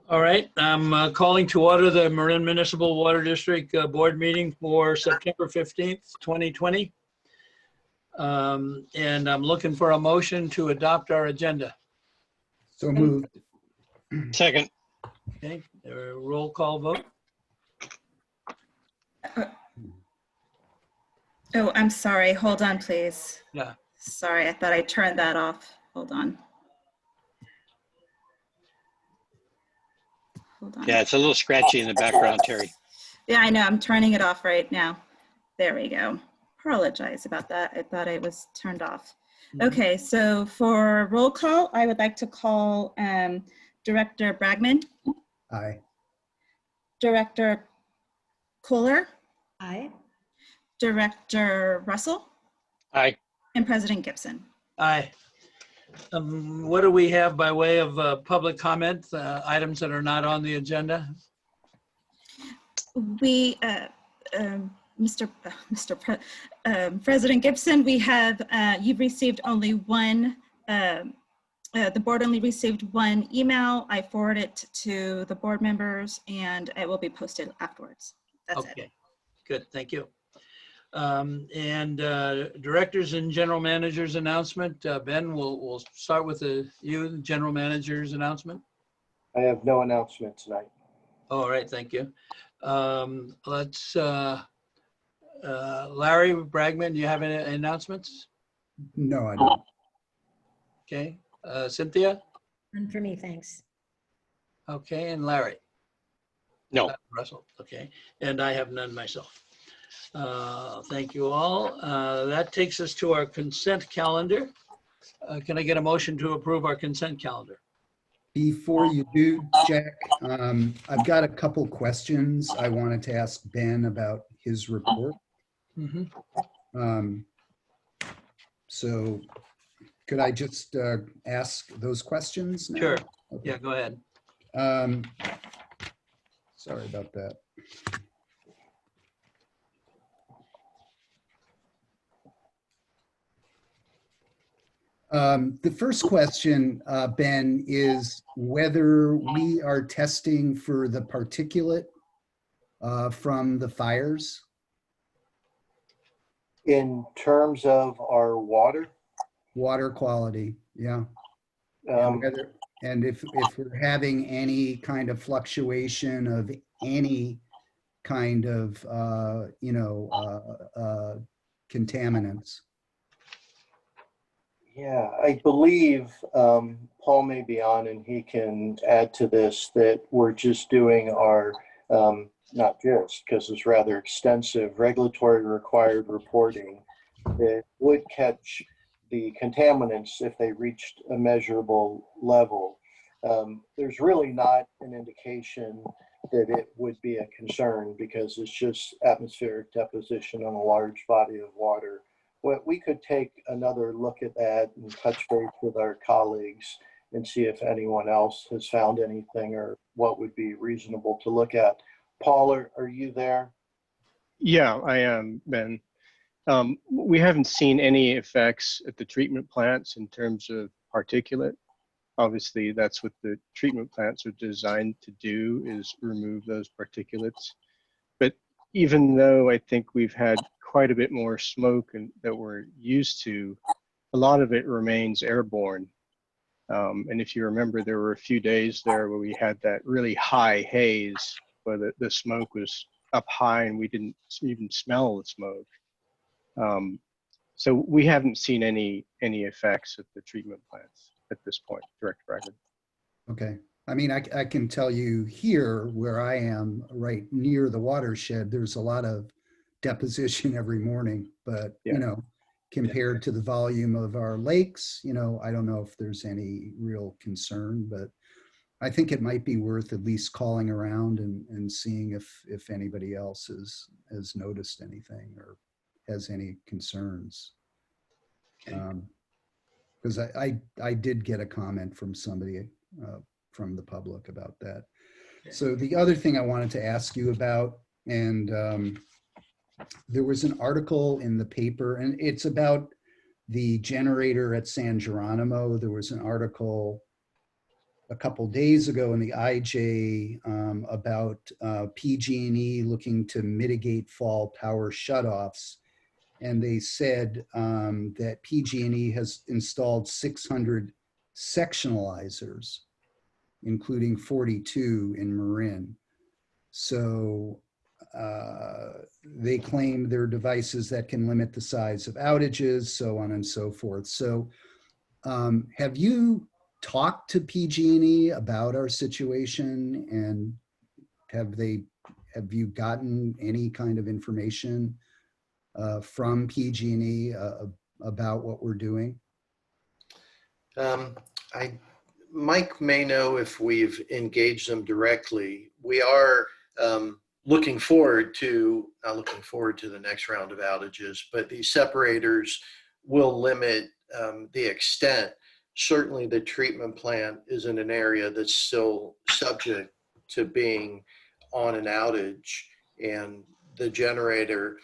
All right, I'm calling to order the Marin Municipal Water District Board meeting for September 15th, 2020. And I'm looking for a motion to adopt our agenda. So moved. Second. Okay, roll call vote. Oh, I'm sorry. Hold on, please. Yeah. Sorry, I thought I turned that off. Hold on. Hold on. Yeah, it's a little scratchy in the background, Terry. Yeah, I know. I'm turning it off right now. There we go. Apologize about that. I thought it was turned off. Okay, so for roll call, I would like to call Director Bragman, Aye. Director Kohler, Aye. Director Russell, Aye. and President Gibson. Aye. What do we have by way of public comment, items that are not on the agenda? We, President Gibson, we have, you've received only one, the board only received one email. I forwarded it to the board members and it will be posted afterwards. That's it. Okay, good, thank you. And directors and general managers announcement. Ben, we'll start with you, the general manager's announcement. I have no announcement tonight. All right, thank you. Let's, Larry Bragman, do you have any announcements? No, I don't. Okay, Cynthia? None for me, thanks. Okay, and Larry? No. Russell, okay, and I have none myself. Thank you all. That takes us to our consent calendar. Can I get a motion to approve our consent calendar? Before you do, Jack, I've got a couple questions I wanted to ask Ben about his report. So could I just ask those questions now? Sure, Okay. yeah, go ahead. Sorry about that. The first question, Ben, is whether we are testing for the particulate from the fires. In terms of our water, Water quality, yeah. um, And if we're having any kind of fluctuation of any kind of, contaminants. yeah, I believe Paul may be on and he can add to this that we're just doing our, not just, because it's rather extensive regulatory required reporting that would catch the contaminants if they reached a measurable level. There's really not an indication that it would be a concern because it's just atmospheric deposition on a large body of water. We could take another look at that and touch base with our colleagues and see if anyone else has found anything or what would be reasonable to look at. Paul, are you there? Yeah, I am, Ben. We haven't seen any effects at the treatment plants in terms of particulate. Obviously, that's what the treatment plants are designed to do, is remove those particulates. But even though I think we've had quite a bit more smoke that we're used to, a lot of it remains airborne. And if you remember, there were a few days there where we had that really high haze where the smoke was up high and we didn't even smell the smoke. So we haven't seen any effects at the treatment plants at this point, Director Bragman. Okay. I mean, I can tell you here where I am right near the watershed, there's a lot of deposition every morning, but Yeah. Compared to the volume of our lakes, I don't know if there's any real concern, but I think it might be worth at least calling around and seeing if anybody else has noticed anything or has any concerns. Because I did get a comment from somebody from the public about that. Okay. So the other thing I wanted to ask you about, and there was an article in the paper, and it's about the generator at San Geronimo. There was an article a couple days ago in the IJ about PG&E looking to mitigate fall power shutoffs. And they said that PG&E has installed 600 sectionalizers, including 42 in Marin. So they claim they're devices that can limit the size of outages, so on and so forth. So have you talked to PG&E about our situation, and have you gotten any kind of information from PG&E about what we're doing? Mike may know if we've engaged them directly. We are not looking forward to the next round of outages, but these separators will limit the extent. Certainly the treatment plant is in an area that's still subject to being on an outage, and the generator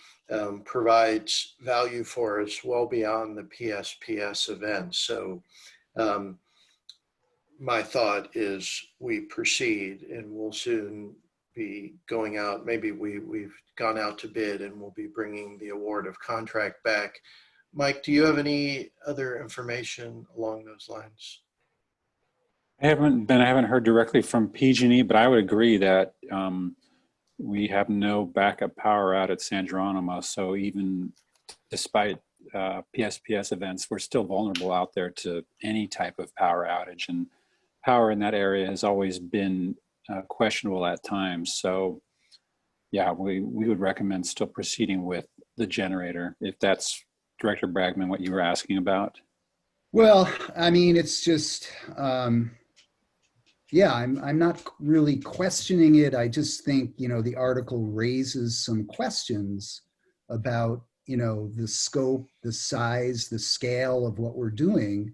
provides value for us well beyond the PSPS event. So my thought is we proceed, and we'll soon be going out. Maybe we've gone out to bid, and we'll be bringing the award of contract back. Mike, do you have any other information along those lines? I haven't heard directly from PG&E, but I would agree that we have no backup power out at San Geronimo. So even despite PSPS events, we're still vulnerable out there to any type of power outage, and power in that area has always been questionable at times. So yeah, we would recommend still proceeding with the generator, if that's, Director Bragman, what you were asking about. Well, I mean, it's just, yeah, I'm not really questioning it. I just think, you know, the article raises some questions about, you know, the scope, the size, the scale of what we're doing.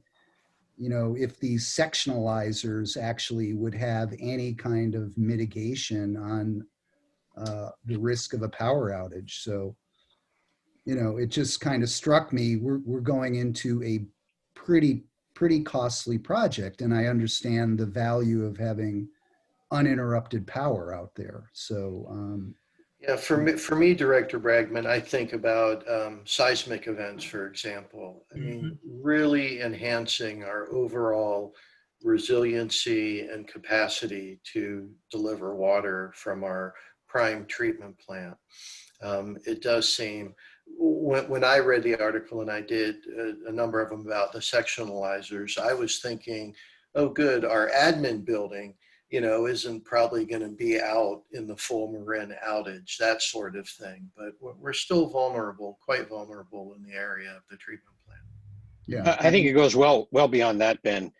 You know, if these sectionalizers actually would have any kind of mitigation on the risk of a power outage. So, you know, it just kind of struck me, we're going into a pretty costly project, and I understand the value of having uninterrupted power out there. So yeah, for me, Director Bragman, I think about seismic events, for example. I mean, really enhancing our overall resiliency and capacity to deliver water from our prime treatment plant. It does seem, when I read the article, and I did a number of them about the sectionalizers, I was thinking, oh good, our admin building, you know, isn't probably going to be out in the full Marin outage, that sort of thing. But we're still vulnerable, quite vulnerable in the area of the treatment plant. yeah, I think it goes well beyond that, Ben.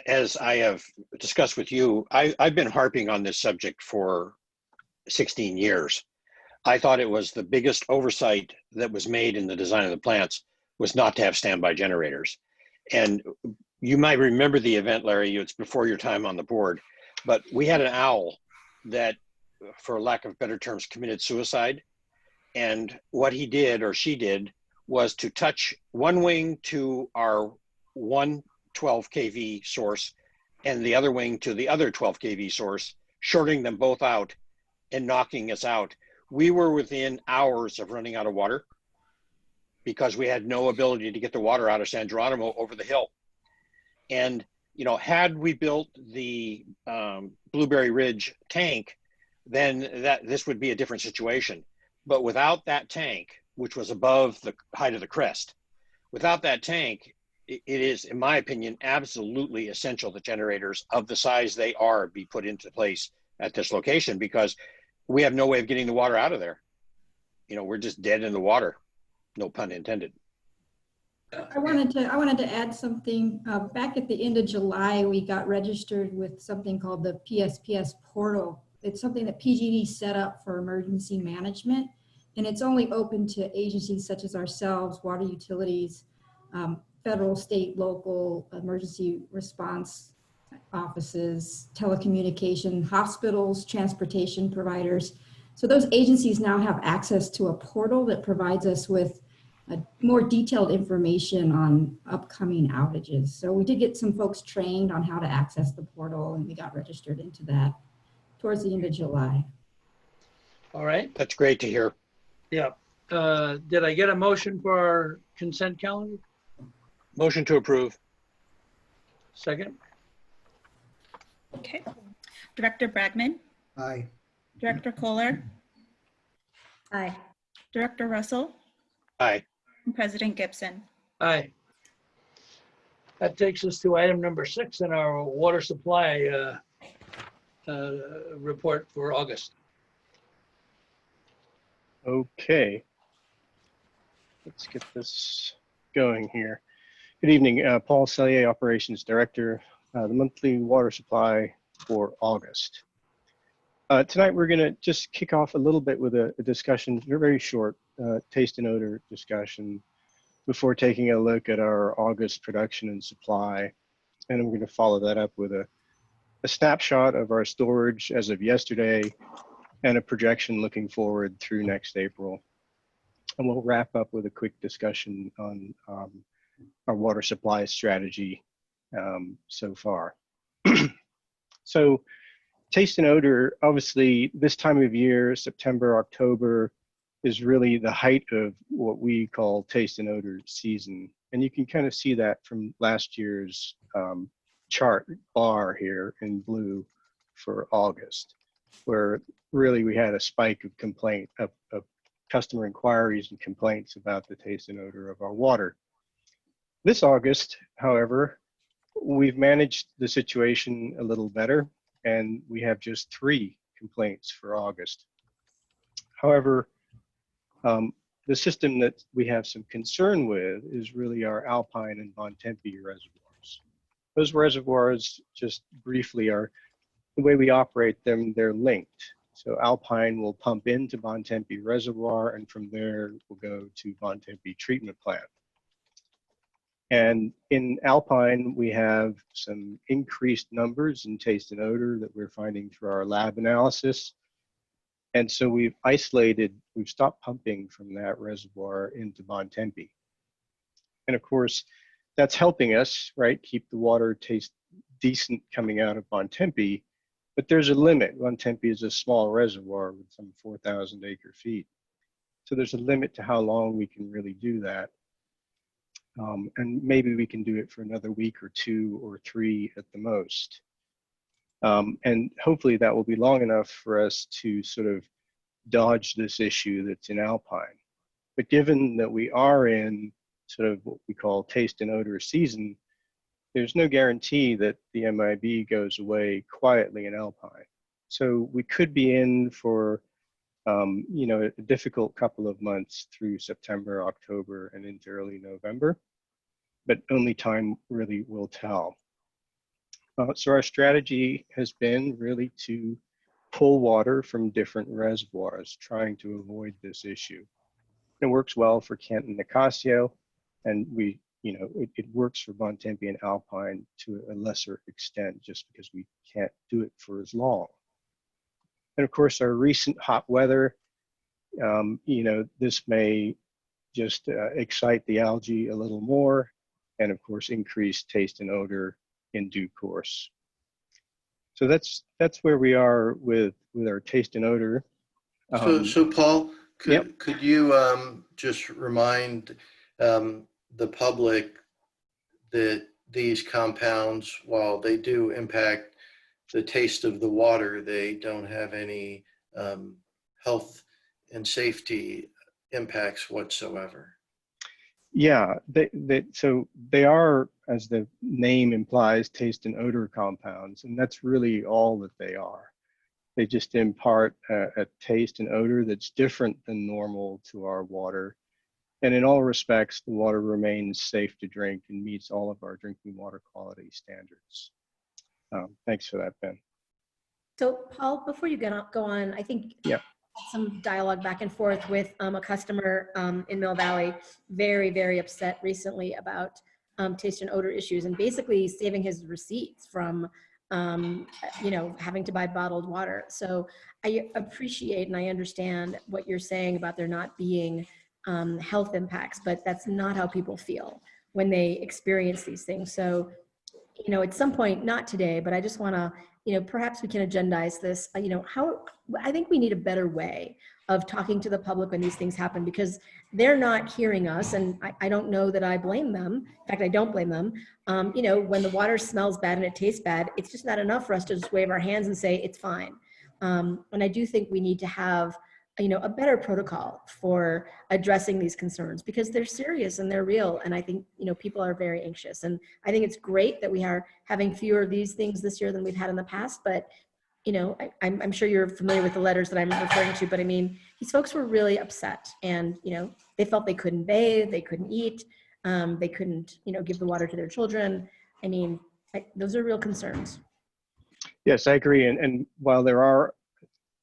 As I have discussed with you, I've been harping on this subject for 16 years. I thought it was the biggest oversight that was made in the design of the plants was not to have standby generators. And you might remember the event, Larry, it's before your time on the board, but we had an owl that, for lack of better terms, committed suicide. And what he did, or she did, was to touch one wing to our 112 kV source and the other wing to the other 12 kV source, shorting them both out and knocking us out. We were within hours of running out of water because we had no ability to get the water out of San Geronimo over the hill. And, you know, had we built the Blueberry Ridge tank, then this would be a different situation. But without that tank, which was above the height of the crest, without that tank, it is, in my opinion, absolutely essential that generators of the size they are be put into place at this location, because we have no way of getting the water out of there. You know, we're just dead in the water, no pun intended. I wanted to add something. Back at the end of July, we got registered with something called the PSPS portal. It's something that PG&E set up for emergency management, and it's only open to agencies such as ourselves, water utilities, federal, state, local emergency response offices, telecommunication, hospitals, transportation providers. So those agencies now have access to a portal that provides us with more detailed information on upcoming outages. So we did get some folks trained on how to access the portal, and we got registered into that towards the end of July. All right. That's great to hear. Yeah. Did I get a motion for our consent calendar? Motion to approve. Second? Okay. Director Bragman, Aye. Director Kohler, Aye. Director Russell, Aye. and President Gibson. Aye. That takes us to item number 6 in our water supply report for August. Okay. Let's get this going here. Good evening, Paul Sellier, Operations Director, the monthly water supply for August. Tonight, we're going to just kick off a little bit with a discussion, very short taste and odor discussion before taking a look at our August production and supply. And we're going to follow that up with a snapshot of our storage as of yesterday and a projection looking forward through next April. And we'll wrap up with a quick discussion on our water supply strategy so far. So taste and odor, obviously this time of year, September, October, is really the height of what we call taste and odor season. And you can kind of see that from last year's chart bar here in blue for August, where really we had a spike of complaint of customer inquiries and complaints about the taste and odor of our water. This August, however, we've managed the situation a little better, and we have just 3 complaints for August. However, the system that we have some concern with is really our Alpine and Bontempi reservoirs. Those reservoirs, just briefly, are the way we operate them, they're linked. So Alpine will pump into Bontempi Reservoir, and from there will go to Bontempi Treatment Plant. And in Alpine, we have some increased numbers in taste and odor that we're finding through our lab analysis. And so we've stopped pumping from that reservoir into Bontempi. And of course, that's helping us, right, keep the water taste decent coming out of Bontempi. But there's a limit. Bontempi is a small reservoir with some 4,000 acre feet. So there's a limit to how long we can really do that. And maybe we can do it for another week or 2 or 3 at the most. And hopefully that will be long enough for us to sort of dodge this issue that's in Alpine. But given that we are in sort of what we call taste and odor season, there's no guarantee that the MIB goes away quietly in Alpine. So we could be in for you know, a difficult couple of months through September, October, and into early November, but only time really will tell. So our strategy has been really to pull water from different reservoirs, trying to avoid this issue. It works well for Kent and Nicasio, and it works for Bontempi and Alpine to a lesser extent, just because we can't do it for as long. And of course, our recent hot weather, this may just excite the algae a little more, and of course, increase taste and odor in due course. So that's where we are with our taste and odor. So Paul, Yep. could you just remind the public that these compounds, while they do impact the taste of the water, they don't have any health and safety impacts whatsoever? Yeah, so they are, as the name implies, taste and odor compounds, and that's really all that they are. They just impart a taste and odor that's different than normal to our water. And in all respects, the water remains safe to drink and meets all of our drinking water quality standards. Thanks for that, Ben. So Paul, before you go on, I think some dialogue back and forth with a customer in Mill Valley, very, very upset recently about taste and odor issues, and basically saving his receipts from having to buy bottled water. So I appreciate and I understand what you're saying about there not being health impacts, but that's not how people feel when they experience these things. So, you know, at some point, not today, but I just want to, you know, perhaps we can agendize this, you know, I think we need a better way of talking to the public when these things happen, because they're not hearing us. And I don't know that I blame them. In fact, I don't blame them. You know, when the water smells bad and it tastes bad, it's just not enough for us to just wave our hands and say it's fine. And I do think we need to have, you know, a better protocol for addressing these concerns, because they're serious and they're real. And I think, you know, people are very anxious. And I think it's great that we are having fewer of these things this year than we've had in the past. But, you know, I'm sure you're familiar with the letters that I'm referring to, but I mean, these folks were really upset, and, you know, they felt they couldn't bathe, they couldn't eat, they couldn't, you know, give the water to their children. I mean, those are real concerns. Yes, I agree. And while there are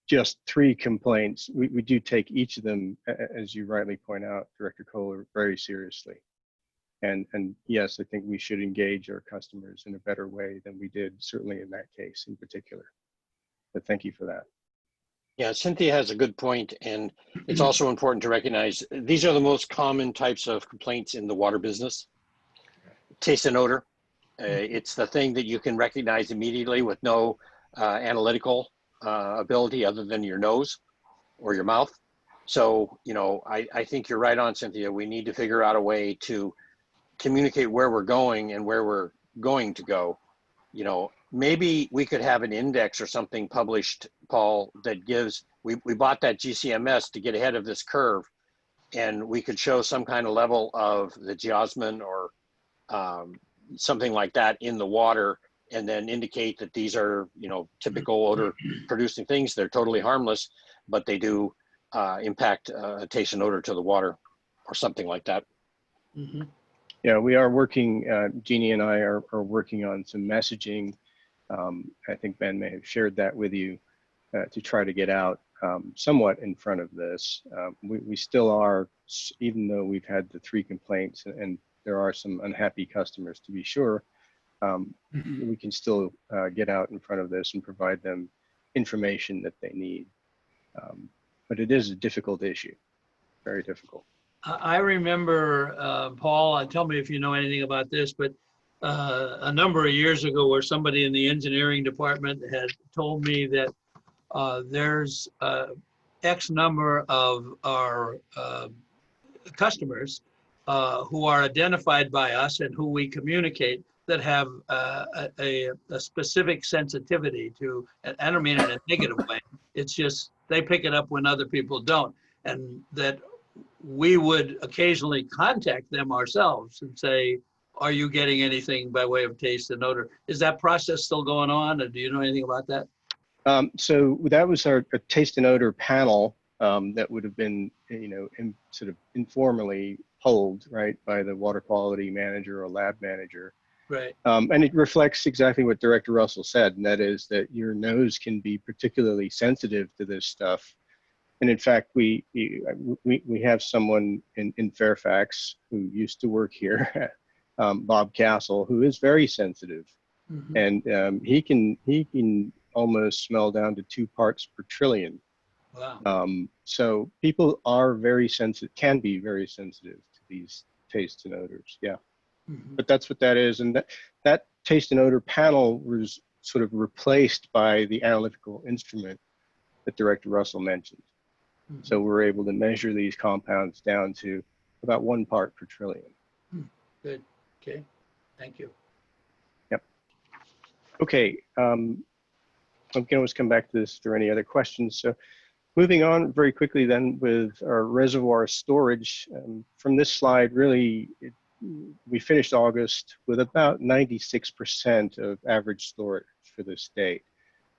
just 3 complaints, we do take each of them, as you rightly point out, Director Kohler, very seriously. And yes, I think we should engage our customers in a better way than we did, certainly in that case in particular. But thank you for that. Yeah, Cynthia has a good point, and it's also important to recognize these are the most common types of complaints in the water business. Taste and odor. It's the thing that you can recognize immediately with no analytical ability other than your nose or your mouth. So, you know, I think you're right on, Cynthia. We need to figure out a way to communicate where we're going and where we're going to go. You know, maybe we could have an index or something published, Paul, that gives, we bought that GCMS to get ahead of this curve, and we could show some kind of level of the geosmin or something like that in the water, and then indicate that these are, you know, typical odor producing things. They're totally harmless, but they do impact taste and odor to the water or something like that. Mhm. Yeah, we are working, Jeannie and I are working on some messaging. I think Ben may have shared that with you to try to get out somewhat in front of this. We still are, even though we've had the 3 complaints and there are some unhappy customers to be sure, we can still get out in front of this and provide them information that they need. But it is a difficult issue, very difficult. I remember, Paul, tell me if you know anything about this, but a number of years ago where somebody in the engineering department had told me that there's X number of our customers who are identified by us and who we communicate that have a specific sensitivity to, and I don't mean in a negative way, it's just they pick it up when other people don't, and that we would occasionally contact them ourselves and say, are you getting anything by way of taste and odor? Is that process still going on, or do you know anything about that? So that was our taste and odor panel that would have been, you know, sort of informally polled, right, by the water quality manager or lab manager. Right. And it reflects exactly what Director Russell said, and that is that your nose can be particularly sensitive to this stuff. And in fact, we have someone in Fairfax who used to work here, Bob Castle, who is very sensitive, and he can almost smell down to 2 parts per trillion. Wow. So people are very sensitive, can be very sensitive to these tastes and odors. Yeah, but that's what that is, and that taste and odor panel was sort of replaced by the analytical instrument that Director Russell mentioned. So we're able to measure these compounds down to about 1 part per trillion. Good. Okay. Thank you. Yep. Okay. I can always come back to this if there are any other questions. So moving on very quickly then with our reservoir storage. From this slide, really, we finished August with about 96% of average storage for the state.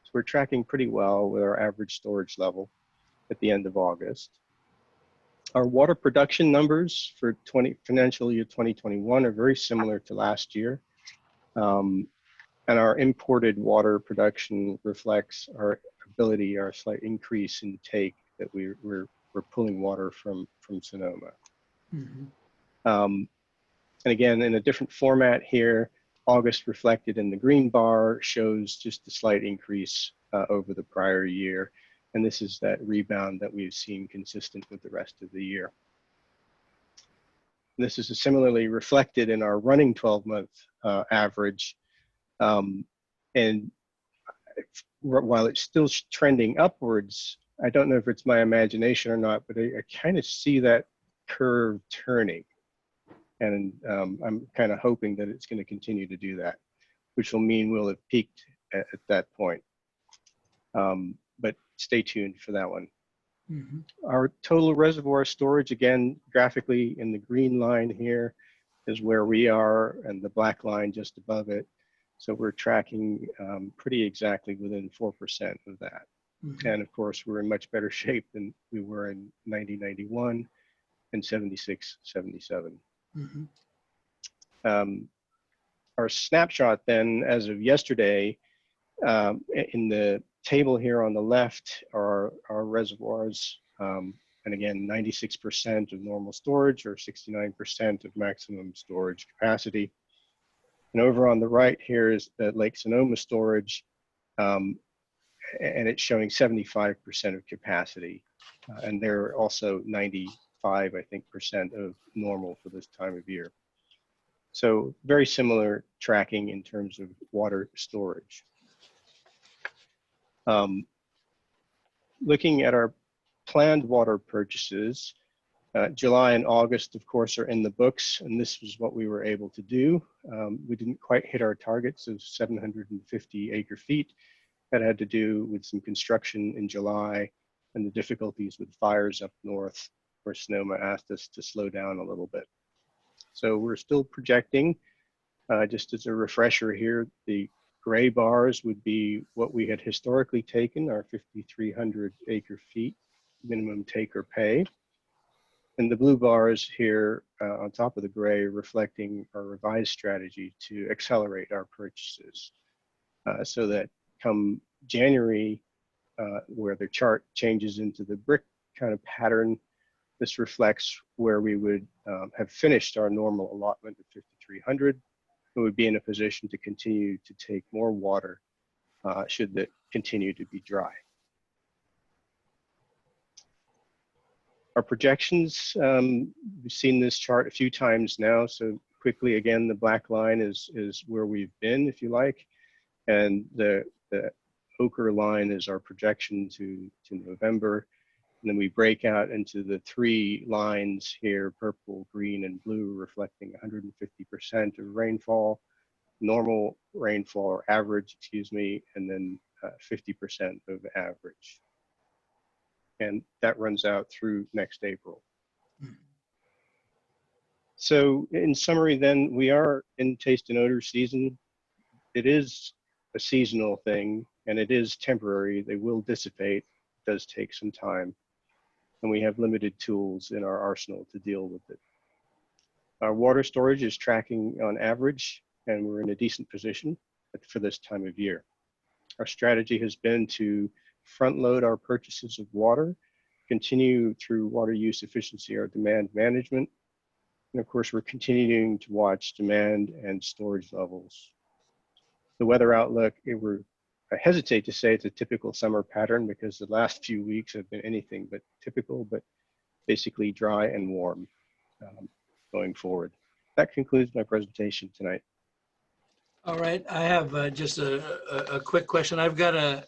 So we're tracking pretty well with our average storage level at the end of August. Our water production numbers for financial year 2021 are very similar to last year. And our imported water production reflects our ability, our slight increase in take that we're pulling water from Sonoma. And again, in a different format here, August reflected in the green bar shows just a slight increase over the prior year. And this is that rebound that we've seen consistent with the rest of the year. This is similarly reflected in our running 12-month average. And while it's still trending upwards, I don't know if it's my imagination or not, but I kind of see that curve turning. And I'm kind of hoping that it's going to continue to do that, which will mean we'll have peaked at that point. But stay tuned for that one. Mm-hmm. Our total reservoir storage, again, graphically in the green line here is where we are, and the black line just above it. So we're tracking pretty exactly within 4% of that. Mm-hmm. And of course, we're in much better shape than we were in 90-91 and 76-77. Mm-hmm. Our snapshot then, as of yesterday, in the table here on the left are our reservoirs. And again, 96% of normal storage or 69% of maximum storage capacity. And over on the right here is the Lake Sonoma storage, and it's showing 75% of capacity. And they're also 95, I think, % of normal for this time of year. So very similar tracking in terms of water storage. Looking at our planned water purchases, July and August, of course, are in the books, and this was what we were able to do. We didn't quite hit our targets of 750 acre feet. That had to do with some construction in July and the difficulties with fires up north, where Sonoma asked us to slow down a little bit. So we're still projecting, just as a refresher here, the gray bars would be what we had historically taken, our 5,300 acre feet minimum take or pay. And the blue bars here on top of the gray reflecting our revised strategy to accelerate our purchases so that come January, where the chart changes into the brick kind of pattern, this reflects where we would have finished our normal allotment of 5,300. We would be in a position to continue to take more water should that continue to be dry. Our projections, we've seen this chart a few times now, so quickly again, the black line is where we've been, if you like, and the ochre line is our projection to November. And then we break out into the three lines here, purple, green, and blue, reflecting 150% of rainfall, normal rainfall or average, excuse me, and then 50% of average. And that runs out through next April. So in summary then, we are in taste and odor season. It is a seasonal thing and it is temporary. They will dissipate. It does take some time. And we have limited tools in our arsenal to deal with it. Our water storage is tracking on average, and we're in a decent position for this time of year. Our strategy has been to front load our purchases of water, continue through water use efficiency, our demand management. And of course, we're continuing to watch demand and storage levels. The weather outlook, I hesitate to say it's a typical summer pattern because the last few weeks have been anything but typical, but basically dry and warm going forward. That concludes my presentation tonight. All right, I have just a quick question. I've got a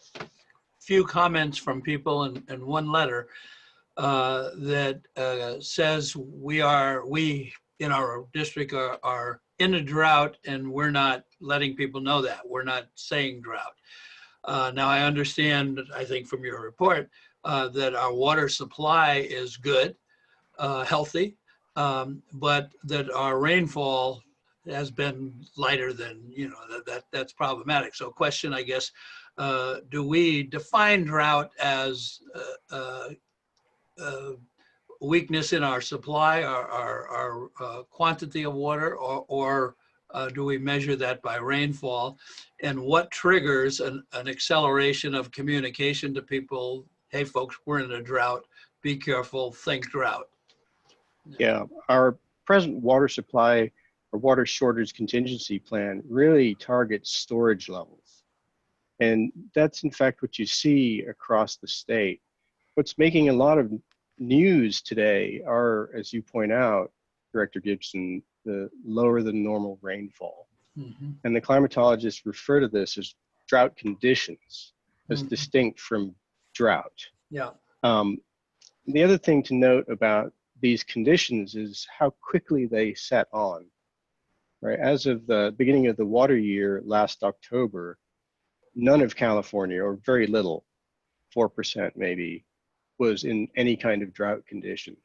few comments from people and one letter that says we in our district are in a drought and we're not letting people know that. We're not saying drought. Now I understand, I think from your report, that our water supply is good, healthy, but that our rainfall has been lighter than, that's problematic. So question, I guess, do we define drought as weakness in our supply, our quantity of water, or do we measure that by rainfall? And what triggers an acceleration of communication to people? Hey, folks, we're in a drought. Be careful. Think drought. Yeah, our present water supply or water shortage contingency plan really targets storage levels. And that's in fact what you see across the state. What's making a lot of news today are, as you point out, Director Gibson, the lower than normal rainfall. Mhm. And the climatologists refer to this as drought conditions, as Mhm. distinct from drought. Yeah. The other thing to note about these conditions is how quickly they set on. Right, as of the beginning of the water year last October, none of California, or very little, 4% maybe, was in any kind of drought condition.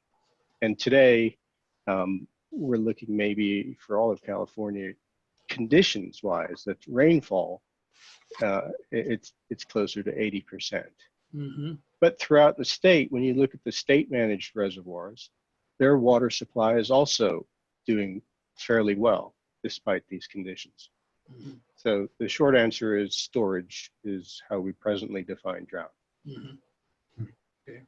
And today, we're looking maybe for all of California, conditions-wise, that rainfall, it's closer to 80%. Mhm. But throughout the state, when you look at the state-managed reservoirs, their water supply is also doing fairly well, despite these conditions. Mhm. So the short answer is storage is how we presently define drought. Mhm. Okay.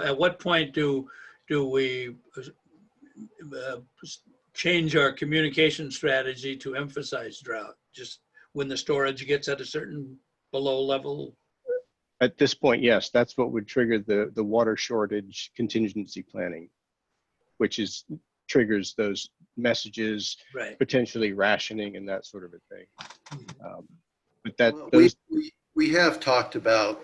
At what point do we change our communication strategy to emphasize drought? Just when the storage gets at a certain below level? At this point, yes, that's what would trigger the water shortage contingency planning, which triggers those messages, Right. potentially rationing and that sort of a thing. Mhm. But that Well, those we have talked about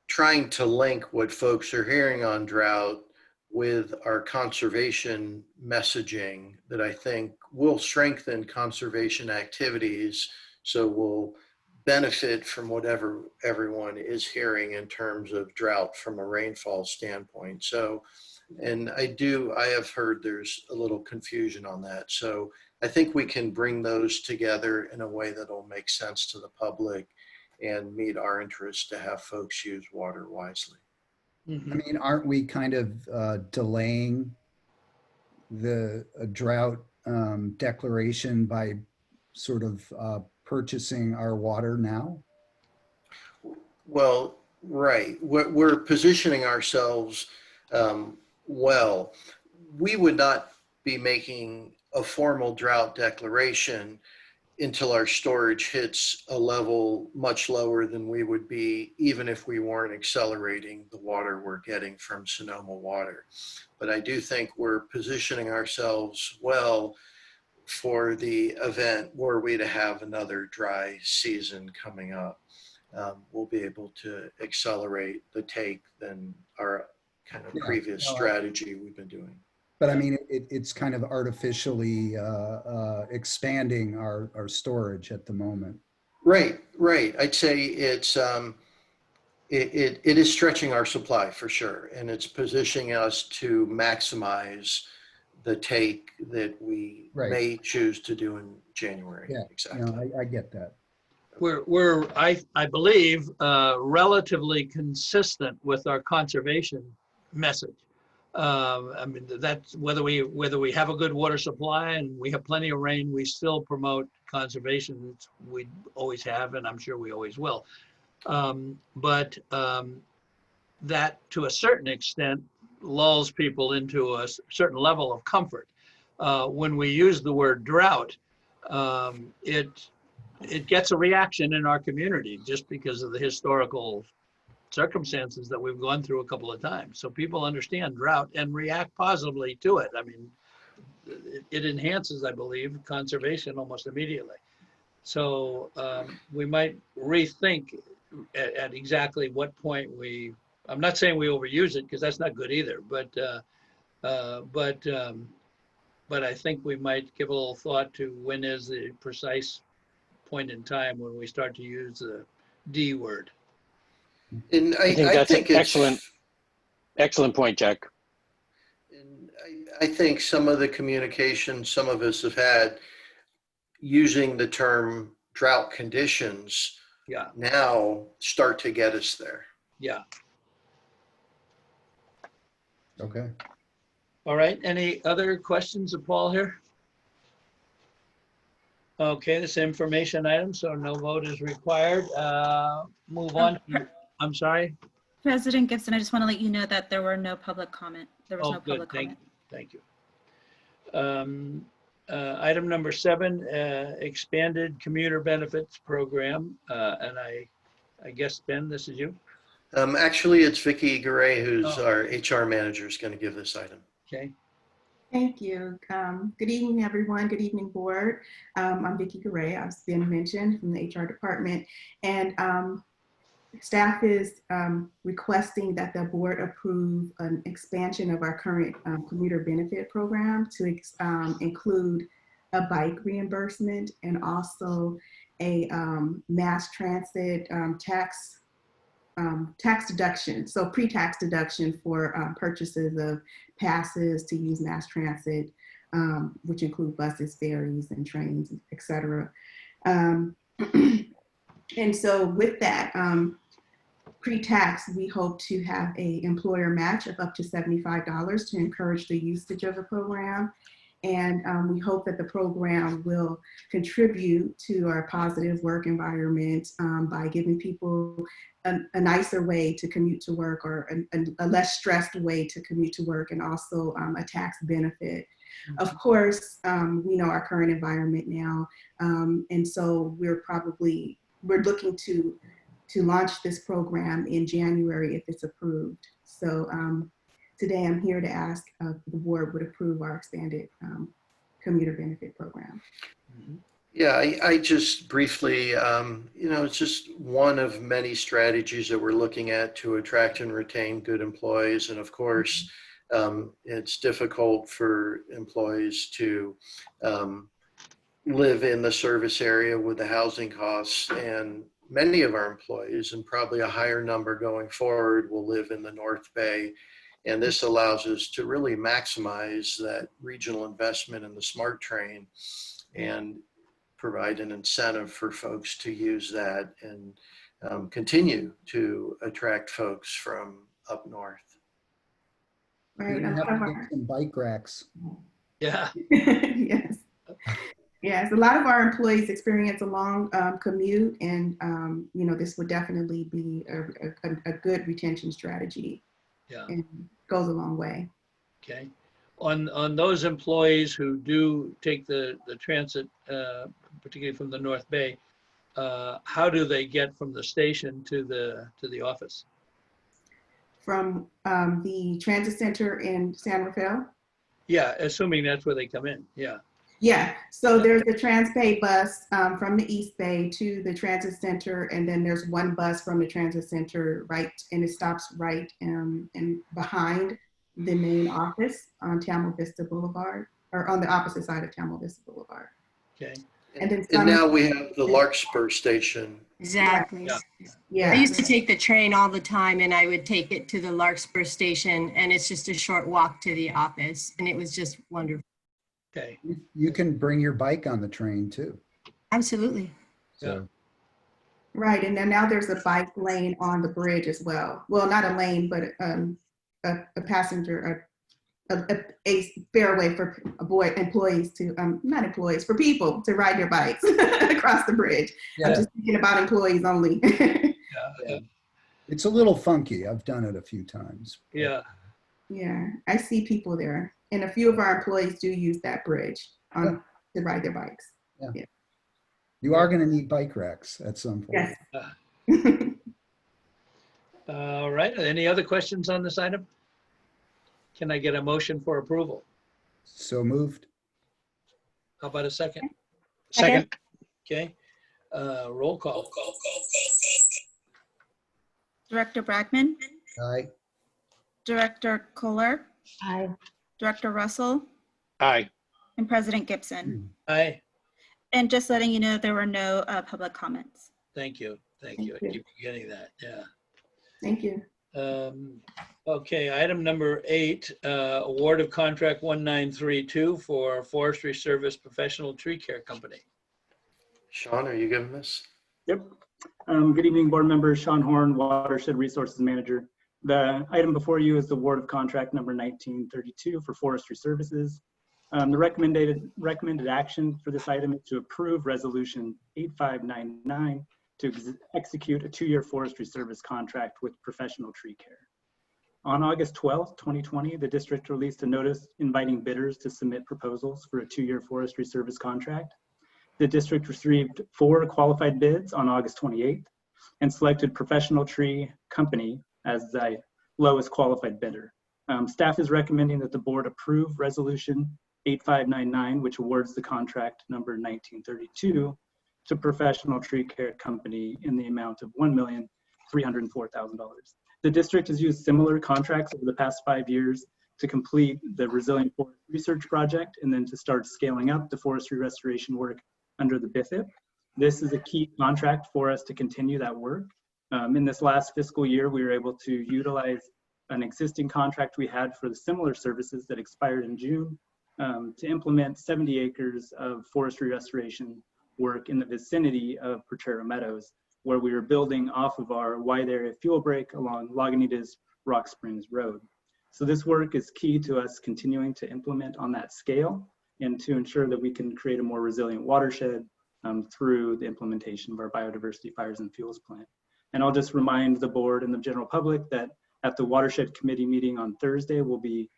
trying to link what folks are hearing on drought with our conservation messaging that I think will strengthen conservation activities. So we'll benefit from whatever everyone is hearing in terms of drought from a rainfall standpoint. So, and I have heard there's a little confusion on that. So I think we can bring those together in a way that'll make sense to the public and meet our interest to have folks use water wisely. I Mhm. mean, aren't we kind of delaying the drought declaration by sort of purchasing our water now? Well, right. We're positioning ourselves well. We would not be making a formal drought declaration until our storage hits a level much lower than we would be even if we weren't accelerating the water we're getting from Sonoma Water. But I do think we're positioning ourselves well for the event were we to have another dry season coming up. We'll be able to accelerate the take than our kind of Yeah, previous no, strategy we've been doing. but I mean, it's kind of artificially expanding our storage at the moment. Right, right. I'd say it is stretching our supply for sure, and it's positioning us to maximize the take that we Right. may choose to do in January. Yeah, Exactly. I get that. We're I believe, relatively consistent with our conservation message. I mean, that's whether we have a good water supply and we have plenty of rain, we still promote conservation. We always have, and I'm sure we always will. But that, to a certain extent, lulls people into a certain level of comfort. When we use the word drought, it gets a reaction in our community just because of the historical circumstances that we've gone through a couple of times. So people understand drought and react positively to it. I mean, it enhances, I believe, conservation almost immediately. So we might rethink at exactly what point I'm not saying we overuse it because that's not good either, but I think we might give a little thought to when is the precise point in time when we start to use the D word. And I think I that's think an it's excellent point, Jack. and I think some of the communication some of us have had using the term drought conditions Yeah, now start to get us there. yeah. Okay. All right, any other questions of Paul here? Okay, this information item, so no vote is required. Move on. I'm sorry. President Gibson, I just want to let you know that there were no public comment. There was Oh, no good. public comment. Thank you. Item number 7, expanded commuter benefits program. And I guess, Ben, this is you. Actually, it's Vicki Garay, who's our HR manager, is going to give this item. Okay. Thank you. Good evening, everyone. Good evening, board. I'm Vicki Garay. I've been mentioned from the HR department, and staff is requesting that the board approve an expansion of our current commuter benefit program to include a bike reimbursement and also a mass transit tax deduction. So pre-tax deduction for purchases of passes to use mass transit, which include buses, ferries, and trains, et cetera. And so with that, pre-tax, we hope to have a employer match of up to $75 to encourage the usage of the program. And we hope that the program will contribute to our positive work environment by giving people a nicer way to commute to work, or a less stressed way to commute to work, and also a tax benefit. Of course, we know our current environment now. And so we're looking to launch this program in January if it's approved. So today I'm here to ask if the board would approve our expanded commuter benefit program. Yeah, I just briefly, it's just one of many strategies that we're looking at to attract and retain good employees. And of course, it's difficult for employees to live in the service area with the housing costs, and many of our employees, and probably a higher number going forward, will live in the North Bay. And this allows us to really maximize that regional investment in the SMART train and provide an incentive for folks to use that and continue to attract folks from up north. Right. You have to get some bike racks. Yeah. Yes. Yes, a lot of our employees experience a long commute, and this would definitely be a good retention strategy. Yeah. And goes a long way. Okay. On those employees who do take the transit, particularly from the North Bay, how do they get from the station to the office? From the transit center in San Rafael? Yeah, assuming that's where they come in. Yeah. Yeah, so there's a TransPay bus from the East Bay to the transit center, and then there's one bus from the transit center, right, and it stops right and behind the main office on Tamil Vista Boulevard, or on the opposite side of Tamil Vista Boulevard. Okay. And now we have the Larkspur station. Exactly. Yeah. I used to take the train all the time, and I would take it to the Larkspur station, and it's just a short walk to the office, and it was just wonderful. Okay. You can bring your bike on the train too. Absolutely. So. Right, and then now there's a bike lane on the bridge as well. Well, not a lane, but a passenger, a fairway for employees to, not employees, for people to ride their bikes across the bridge. Yeah. I'm just thinking about employees only. Yeah. It's a little funky. I've done it a few times. Yeah. Yeah, I see people there. And a few of our employees do use that bridge to ride their bikes. Yeah. You are going to need bike racks at some point. Yes. All right. Any other questions on this item? Can I get a motion for approval? So moved. How about a second? Second. Okay. Roll call. Director Bragman, Aye. Director Kohler, Aye. Director Russell, Aye. and President Gibson. Aye. And just letting you know, there were no public comments. Thank you. Thank you. I keep getting that. Yeah. Thank you. Okay, item number 8, award of contract 1932 for Forestry Service Professional Tree Care Company. Sean, are you giving this? Yep. Good evening, board members. Sean Horn, Watershed Resources Manager. The item before you is the award of contract number 1932 for Forestry Services. The recommended action for this item is to approve Resolution 8599 to execute a 2-year forestry service contract with Professional Tree Care. On August 12th, 2020, the district released a notice inviting bidders to submit proposals for a 2-year forestry service contract. The district received 4 qualified bids on August 28th. and selected Professional Tree Company as the lowest qualified bidder. Staff is recommending that the board approve Resolution 8599, which awards the contract number 1932 to Professional Tree Care Company in the amount of $1,304,000. The district has used similar contracts over the past 5 years to complete the Resilient Forest Research Project and then to start scaling up the forestry restoration work under the BIFIP. This is a key contract for us to continue that work. In this last fiscal year, we were able to utilize an existing contract we had for the similar services that expired in June to implement 70 acres of forestry restoration work in the vicinity of Porteous Meadows, where we were building off of our wide area fuel break along Lagunitas Rock Springs Road. So this work is key to us continuing to implement on that scale and to ensure that we can create a more resilient watershed through the implementation of our biodiversity fires and fuels plan. And I'll just remind the board and the general public that at the Watershed Committee meeting on Thursday, we'll be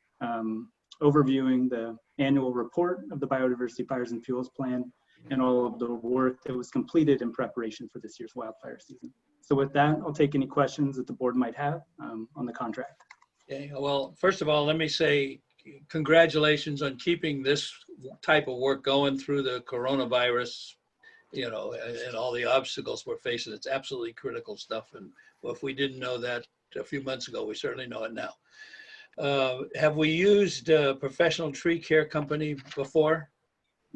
overviewing the annual report of the biodiversity fires and fuels plan and all of the work that was completed in preparation for this year's wildfire season. So with that, I'll take any questions that the board might have on the contract. Okay, well, first of all, let me say congratulations on keeping this type of work going through the coronavirus, you know, and all the obstacles we're facing. It's absolutely critical stuff. And if we didn't know that a few months ago, we certainly know it now. Have we used a Professional Tree Care Company before?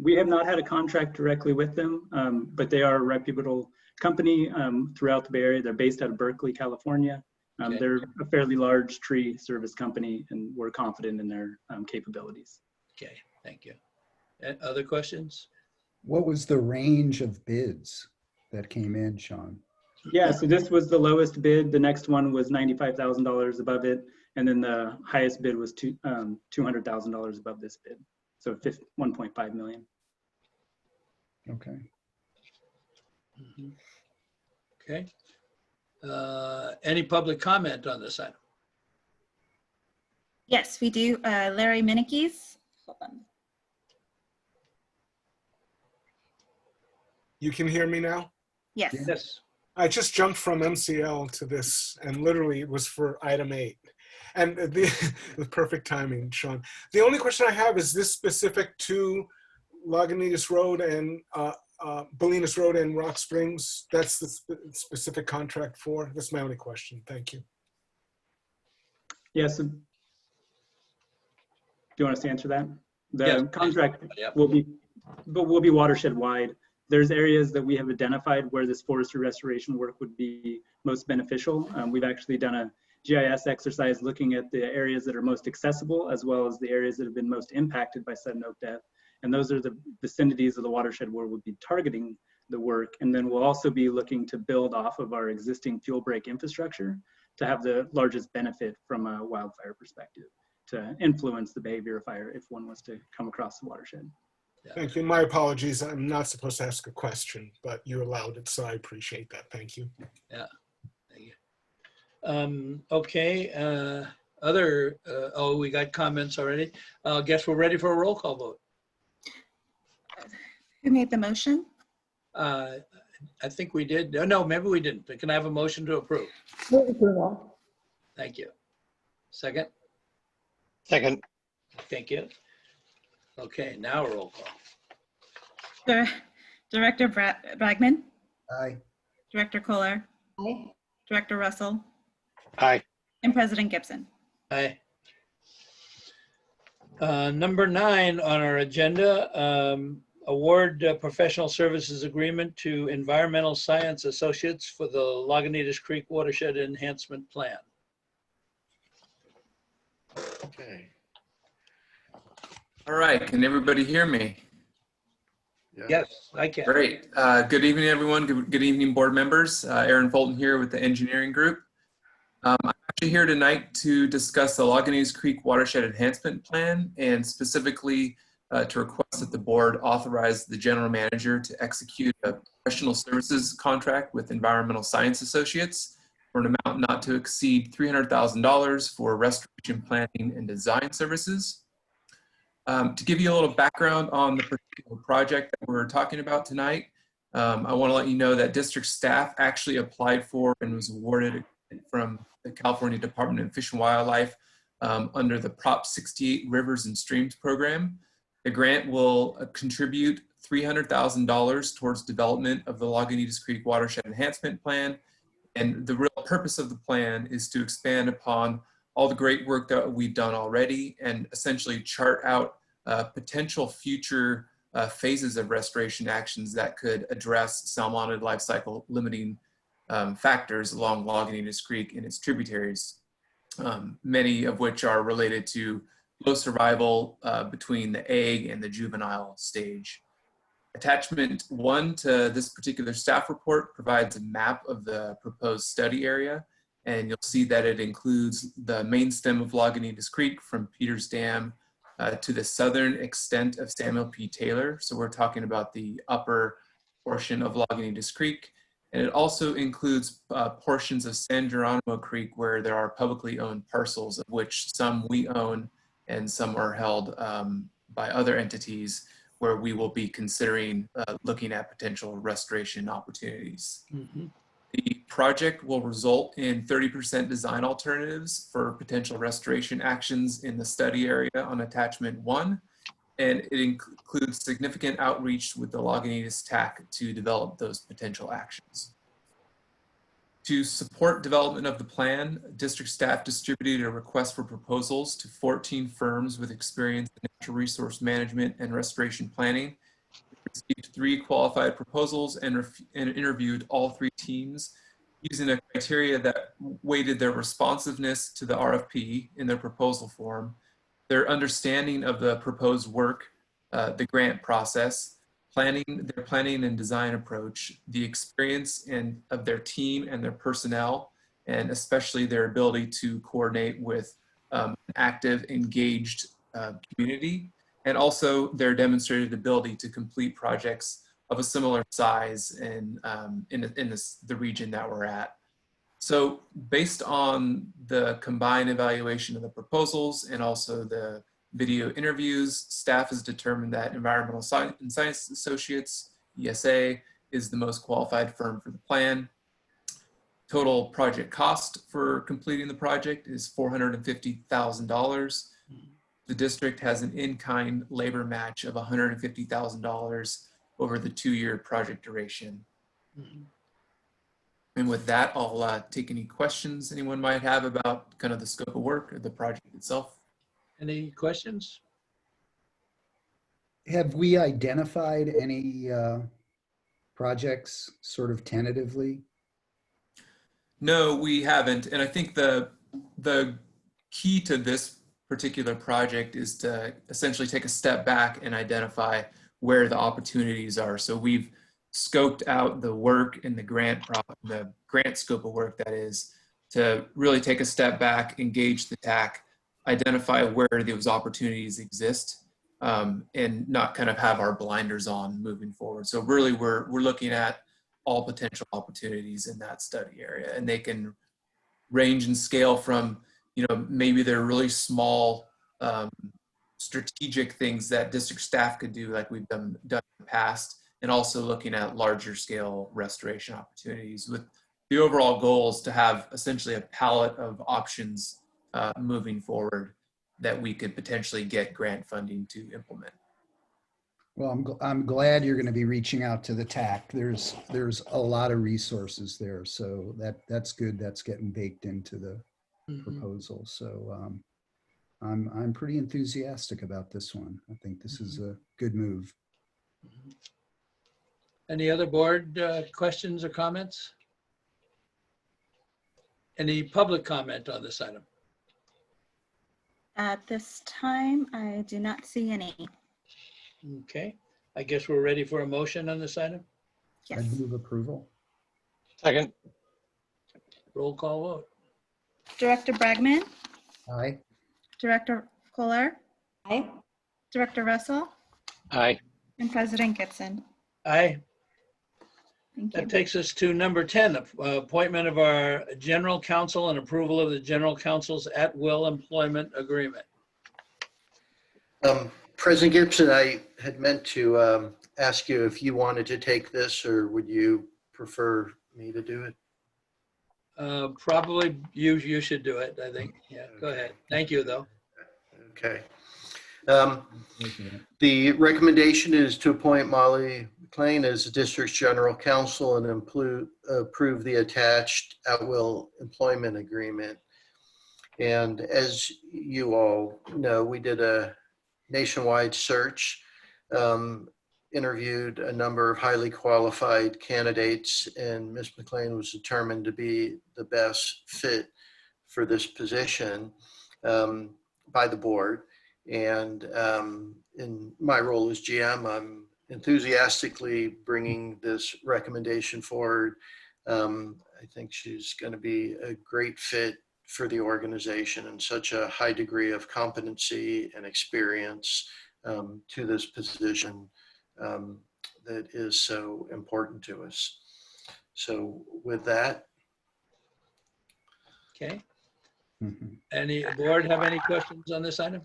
We have not had a contract directly with them, but they are a reputable company throughout the Bay Area. They're based out of Berkeley, California. Okay. They're a fairly large tree service company, and we're confident in their capabilities. Okay, thank you. Other questions? What was the range of bids that came in, Sean? Yeah, so this was the lowest bid. The next one was $95,000 above it. And then the highest bid was $200,000 above this bid. So 1.5 million. Okay. Mm-hmm. Okay. Any public comment on this item? Yes, we do. Larry Minikes. Hold on. You can hear me now? Yes. Yes. I just jumped from MCL to this, and literally it was for item 8. And the perfect timing, Sean. The only question I have is this specific to Lagunitas Road and Bolinas Road and Rock Springs? That's the specific contract for? That's my only question. Thank you. Yes. Do you want us to answer that? The Yes. contract Yep. will be watershed wide. There's areas that we have identified where this forestry restoration work would be most beneficial. We've actually done a GIS exercise looking at the areas that are most accessible as well as the areas that have been most impacted by sudden oak death. And those are the vicinities of the watershed where we'll be targeting the work. And then we'll also be looking to build off of our existing fuel break infrastructure to have the largest benefit from a wildfire perspective to influence the behavior of fire if one was to come across the watershed. Yeah. Thank you. My apologies. I'm not supposed to ask a question, but you allowed it, so I appreciate that. Thank you. Yeah. Thank you. Okay. Oh, we got comments already. I guess we're ready for a roll call vote. Who made the motion? I think we did. No, maybe we didn't. Can I have a motion to approve? Move approval. Thank you. Second? Second. Thank you. Okay, now a roll call. Director Bragman, Aye. Director Kohler, Aye. Director Russell, Aye. and President Gibson. Aye. Number 9 on our agenda, award professional services agreement to Environmental Science Associates for the Lagunitas Creek Watershed Enhancement Plan. Okay. All right, can everybody hear me? Yeah. Yes, I can. Great. Good evening, everyone. Good evening, board members. Aaron Fulton here with the engineering group. I'm actually here tonight to discuss the Lagunitas Creek Watershed Enhancement Plan and specifically to request that the board authorize the general manager to execute a professional services contract with Environmental Science Associates for an amount not to exceed $300,000 for restoration planning and design services. To give you a little background on the particular project that we're talking about tonight, I want to let you know that district staff actually applied for and was awarded from the California Department of Fish and Wildlife under the Prop 68 Rivers and Streams program. The grant will contribute $300,000 towards development of the Lagunitas Creek Watershed Enhancement Plan. And the real purpose of the plan is to expand upon all the great work that we've done already and essentially chart out potential future phases of restoration actions that could address salmonid life cycle limiting factors along Lagunitas Creek and its tributaries, many of which are related to low survival between the egg and the juvenile stage. Attachment 1 to this particular staff report provides a map of the proposed study area, and you'll see that it includes the main stem of Lagunitas Creek from Peters Dam to the southern extent of Samuel P. Taylor. So we're talking about the upper portion of Lagunitas Creek. And it also includes portions of San Geronimo Creek where there are publicly owned parcels, of which some we own and some are held by other entities, where we will be considering looking at potential restoration opportunities. Mm-hmm. The project will result in 30% design alternatives for potential restoration actions in the study area on attachment 1. And it includes significant outreach with the Lagunitas TAC to develop those potential actions. To support development of the plan, district staff distributed a request for proposals to 14 firms with experience in natural resource management and restoration planning. We received 3 qualified proposals and interviewed all 3 teams using a criteria that weighted their responsiveness to the RFP in their proposal form, their understanding of the proposed work, the grant process, their planning and design approach, the experience of their team and their personnel, and especially their ability to coordinate with an active, engaged community, and also their demonstrated ability to complete projects of a similar size in the region that we're at. So based on the combined evaluation of the proposals and also the video interviews, staff has determined that Environmental Science Associates, ESA, is the most qualified firm for the plan. Total project cost for completing the project is $450,000. The district has an in-kind labor match of $150,000 over the 2-year project duration. Mm-hmm. And with that, I'll take any questions anyone might have about kind of the scope of work or the project itself. Any questions? Have we identified any projects sort of tentatively? No, we haven't. And I think the key to this particular project is to essentially take a step back and identify where the opportunities are. So we've scoped out the work and the grant scope of work, that is, to really take a step back, engage the TAC, identify where those opportunities exist, and not kind of have our blinders on moving forward. So really we're looking at all potential opportunities in that study area, and they can range in scale from, maybe they're really small strategic things that district staff could do like we've done in the past, and also looking at larger scale restoration opportunities, with the overall goal is to have essentially a palette of options moving forward that we could potentially get grant funding to implement. Well, I'm glad you're going to be reaching out to the TAC. There's a lot of resources there, so that's good. That's getting baked into the proposal. So I'm pretty enthusiastic about this one. I think this is a good move. Any other board questions or comments? Any public comment on this item? At this time, I do not see any. Okay, I guess we're ready for a motion on this item. Yes. I'd move approval. Second. Roll call vote. Director Bregman, Aye. Director Kohler, Aye. Director Russell, Aye. and President Gibson. Aye. Thank you. That takes us to number 10, appointment of our general counsel and approval of the general counsel's at-will employment agreement. President Gibson, I had meant to ask you if you wanted to take this, or would you prefer me to do it? Probably you should do it, I think. Yeah, go ahead. Thank you, though. Okay. The recommendation is to appoint Molly McLean as the district's general counsel and approve the attached at-will employment agreement. And as you all know, we did a nationwide search, interviewed a number of highly qualified candidates, and Ms. McLean was determined to be the best fit for this position by the board. And in my role as GM, I'm enthusiastically bringing this recommendation forward. I think she's going to be a great fit for the organization and such a high degree of competency and experience to this position that is so important to us. So with that. Okay. Any board have any questions on this item?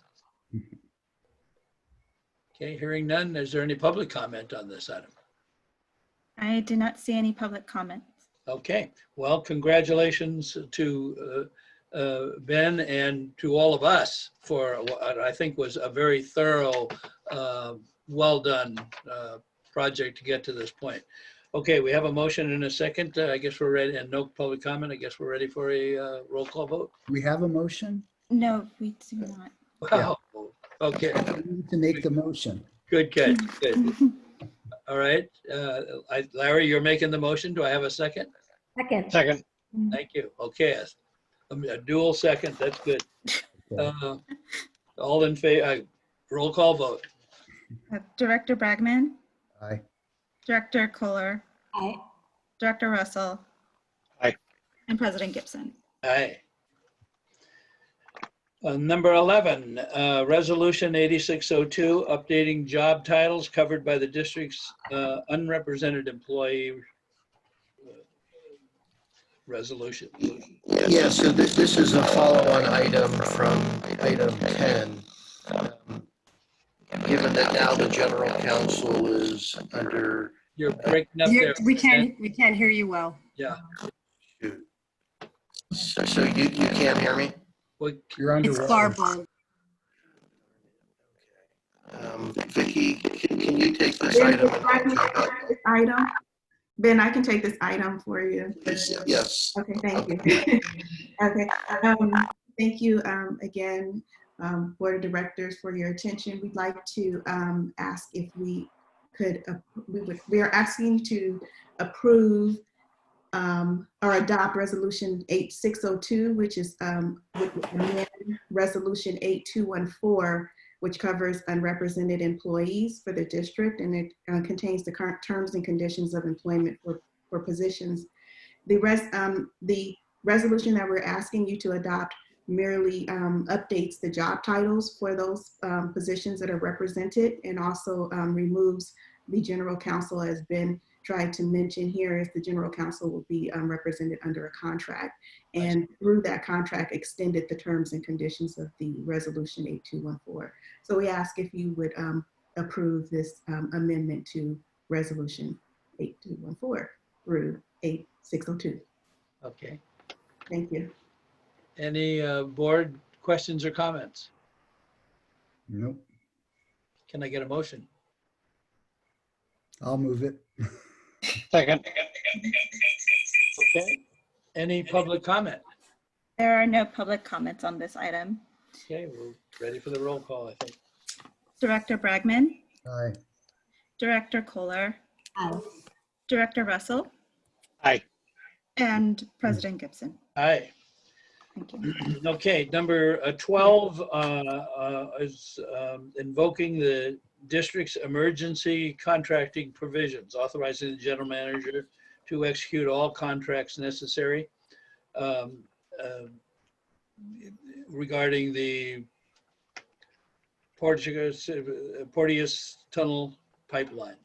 Okay, hearing none. Is there any public comment on this item? I do not see any public comments. Okay, well, congratulations to Ben and to all of us for what I think was a very thorough, well done project to get to this point. Okay, we have a motion and a second. I guess we're ready, and no public comment. I guess we're ready for a roll call vote. We have a motion? No, we do not. Wow. Okay. We need to make the motion. Good catch. Good. All right. Larry, you're making the motion. Do I have a second? Second. Second. Thank you. Okay. A dual second. That's good. All in favor. Roll call vote. Director Bragman, Aye. Director Kohler, Aye. Director Russell. Aye. And President Gibson. Aye. Number 11, Resolution 8602, updating job titles covered by the district's unrepresented employee resolution. Yeah, so this is a follow-on item from item 10. Given that now the general counsel is under. You're breaking up there. We can't hear you well. Yeah. So you can't hear me? You're under. It's garbled. Vicki, can you take this item? Ben, I can take this item for you. Yes. Okay, thank you. Okay, thank you again, Board of Directors, for your attention. We'd like to ask if we could, we are asking to approve or adopt Resolution 8602, which is Resolution 8214, which covers unrepresented employees for the district, and it contains the current terms and conditions of employment for positions. The resolution that we're asking you to adopt merely updates the job titles for those positions that are represented, and also removes the general counsel, as Ben tried to mention here, is the general counsel will be represented under a contract, and through that contract extended the terms and conditions of the Resolution 8214. So we ask if you would approve this amendment to Resolution 8214 through 8602. Okay. Thank you. Any board questions or comments? Nope. Can I get a motion? I'll move it. Second. Okay. Any public comment? There are no public comments on this item. Okay, we're ready for the roll call, I think. Director Bragman, Aye. Director Kohler, Aye. Director Russell, Aye. and President Gibson. Aye. Thank you. Okay, number 12 is invoking the district's emergency contracting provisions, authorizing the general manager to execute all contracts necessary regarding the Porteous tunnel pipeline.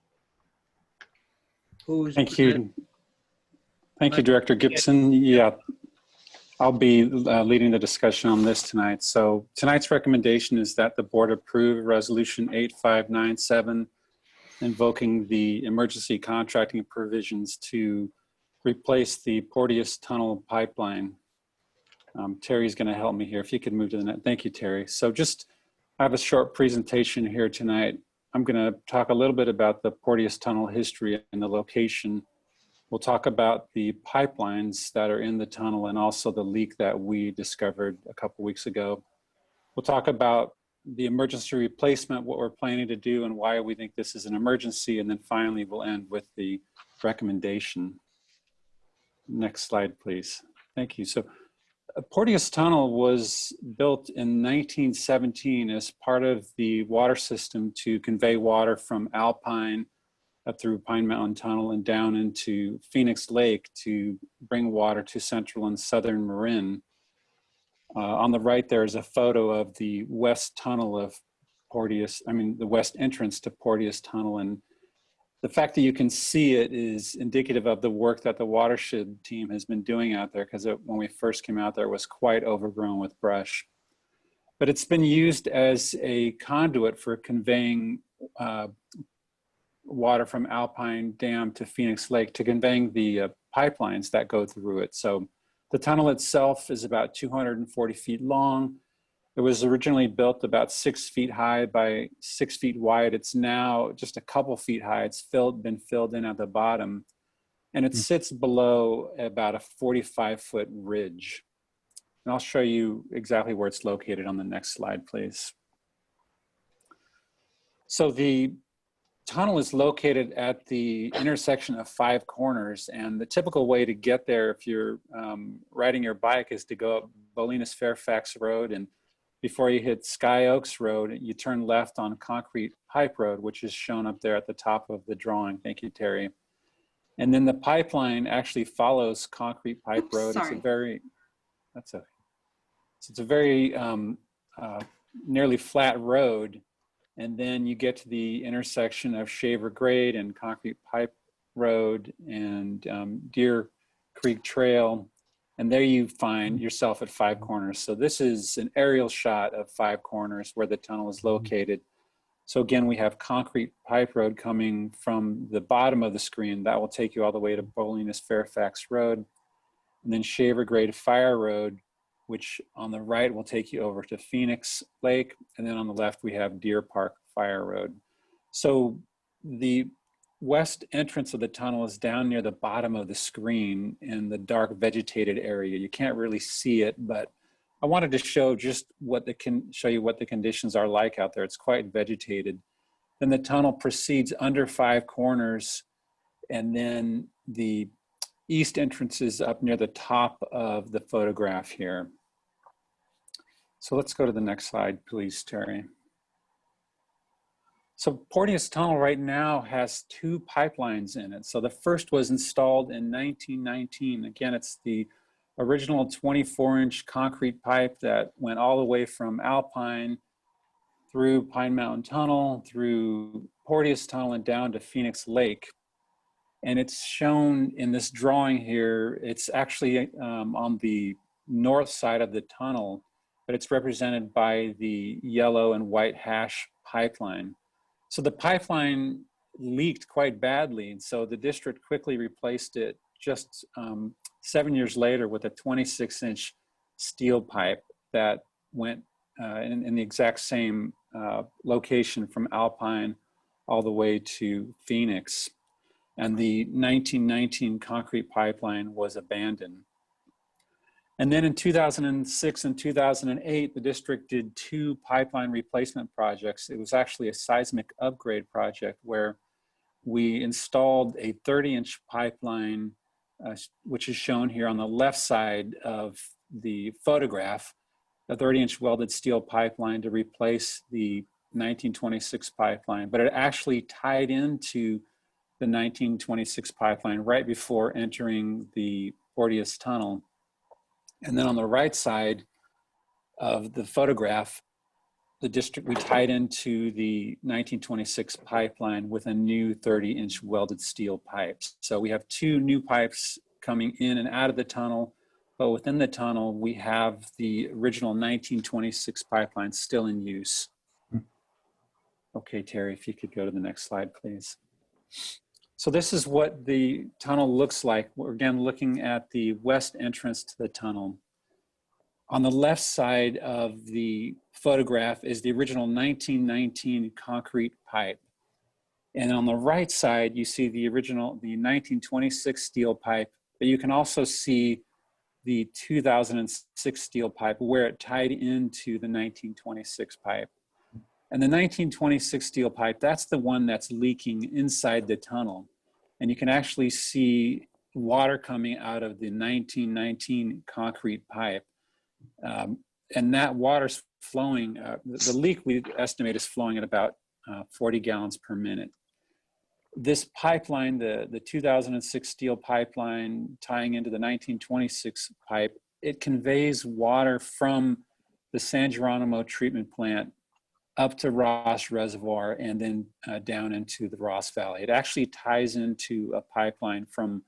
Thank you. Thank you, Director Gibson. Yeah, I'll be leading the discussion on this tonight. So tonight's recommendation is that the board approve Resolution 8597 invoking the emergency contracting provisions to replace the Porteous tunnel pipeline. Terry's going to help me here. If you could move to the next. Thank you, Terry. So I have a short presentation here tonight. I'm going to talk a little bit about the Porteous tunnel history and the location. We'll talk about the pipelines that are in the tunnel and also the leak that we discovered a couple weeks ago. We'll talk about the emergency replacement, what we're planning to do and why we think this is an emergency. And then finally, we'll end with the recommendation. Next slide, please. Thank you. So Porteous Tunnel was built in 1917 as part of the water system to convey water from Alpine up through Pine Mountain Tunnel and down into Phoenix Lake to bring water to Central and Southern Marin. On the right, there is a photo of the west tunnel of Porteous, the west entrance to Porteous Tunnel. And the fact that you can see it is indicative of the work that the watershed team has been doing out there, because when we first came out there, it was quite overgrown with brush. But it's been used as a conduit for conveying water from Alpine Dam to Phoenix Lake, to conveying the pipelines that go through it. So the tunnel itself is about 240 feet long. It was originally built about 6 feet high by 6 feet wide. It's now just a couple feet high. It's been filled in at the bottom, and it sits below about a 45-foot ridge. And I'll show you exactly where it's located on the next slide, please. So the tunnel is located at the intersection of 5 corners, and the typical way to get there if you're riding your bike is to go up Bolinas Fairfax Road, and before you hit Sky Oaks Road, you turn left on Concrete Pipe Road, which is shown up there at the top of the drawing. Thank you, Terry. And then the pipeline actually follows Concrete Pipe Road. Sorry. It's a very nearly flat road. And then you get to the intersection of Shaver Grade and Concrete Pipe Road and Deer Creek Trail. And there you find yourself at 5 corners. So this is an aerial shot of 5 corners where the tunnel is located. So again, we have Concrete Pipe Road coming from the bottom of the screen. That will take you all the way to Bolinas Fairfax Road. And then Shaver Grade Fire Road, which on the right will take you over to Phoenix Lake. And then on the left, we have Deer Park Fire Road. So the west entrance of the tunnel is down near the bottom of the screen in the dark vegetated area. You can't really see it, but I wanted to show show you what the conditions are like out there. It's quite vegetated. Then the tunnel proceeds under 5 corners, and then the east entrance is up near the top of the photograph here. So let's go to the next slide, please, Terry. So Porteous Tunnel right now has 2 pipelines in it. So the first was installed in 1919. Again, it's the original 24-inch concrete pipe that went all the way from Alpine through Pine Mountain Tunnel, through Porteous Tunnel, and down to Phoenix Lake. And it's shown in this drawing here. It's actually on the north side of the tunnel, but it's represented by the yellow and white hash pipeline. So the pipeline leaked quite badly, and so the district quickly replaced it just 7 years later with a 26-inch steel pipe that went in the exact same location from Alpine all the way to Phoenix. And the 1919 concrete pipeline was abandoned. And then in 2006 and 2008, the district did 2 pipeline replacement projects. It was actually a seismic upgrade project where we installed a 30-inch pipeline, which is shown here on the left side of the photograph, a 30-inch welded steel pipeline to replace the 1926 pipeline. But it actually tied into the 1926 pipeline right before entering the Porteous Tunnel. And then on the right side of the photograph, the district, we tied into the 1926 pipeline with a new 30-inch welded steel pipe. So we have 2 new pipes coming in and out of the tunnel, but within the tunnel, we have the original 1926 pipeline still in use. Okay, Terry, if you could go to the next slide, please. So this is what the tunnel looks like. We're again looking at the west entrance to the tunnel. On the left side of the photograph is the original 1919 concrete pipe. And on the right side, you see the original, the 1926 steel pipe, but you can also see the 2006 steel pipe where it tied into the 1926 pipe. And the 1926 steel pipe, that's the one that's leaking inside the tunnel. And you can actually see water coming out of the 1919 concrete pipe. And that water's flowing, the leak we estimate is flowing at about 40 gallons per minute. This pipeline, the 2006 steel pipeline tying into the 1926 pipe, it conveys water from the San Geronimo treatment plant up to Ross Reservoir and then down into the Ross Valley. It actually ties into a pipeline from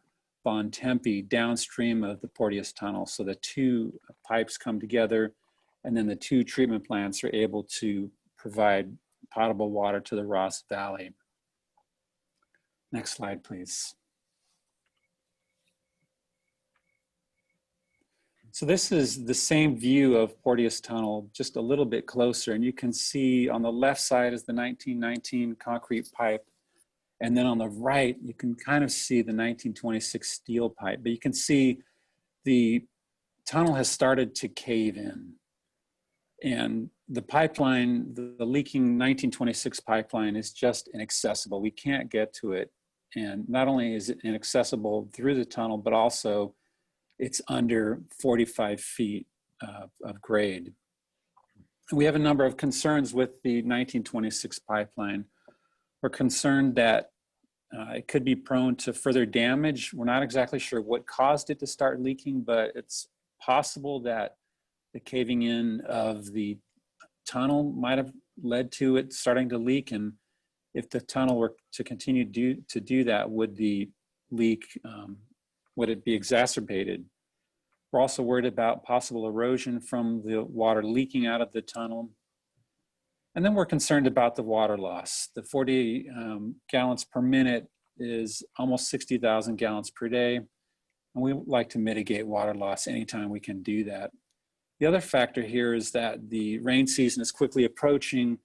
Bon Tempe downstream of the Porteous tunnel. So the two pipes come together and then the two treatment plants are able to provide potable water to the Ross Valley. Next slide, please. So this is the same view of Porteous Tunnel, just a little bit closer. And you can see on the left side is the 1919 concrete pipe. And then on the right, you can kind of see the 1926 steel pipe. But you can see the tunnel has started to cave in. And the pipeline, the leaking 1926 pipeline is just inaccessible. We can't get to it. And not only is it inaccessible through the tunnel, but also it's under 45 feet of grade. We have a number of concerns with the 1926 pipeline. We're concerned that it could be prone to further damage. We're not exactly sure what caused it to start leaking, but it's possible that the caving in of the tunnel might have led to it starting to leak. And if the tunnel were to continue to do that, would the leak, would it be exacerbated? We're also worried about possible erosion from the water leaking out of the tunnel. And then we're concerned about the water loss. The 40 gallons per minute is almost 60,000 gallons per day. And we like to mitigate water loss anytime we can do that. The other factor here is that the rain season is quickly approaching.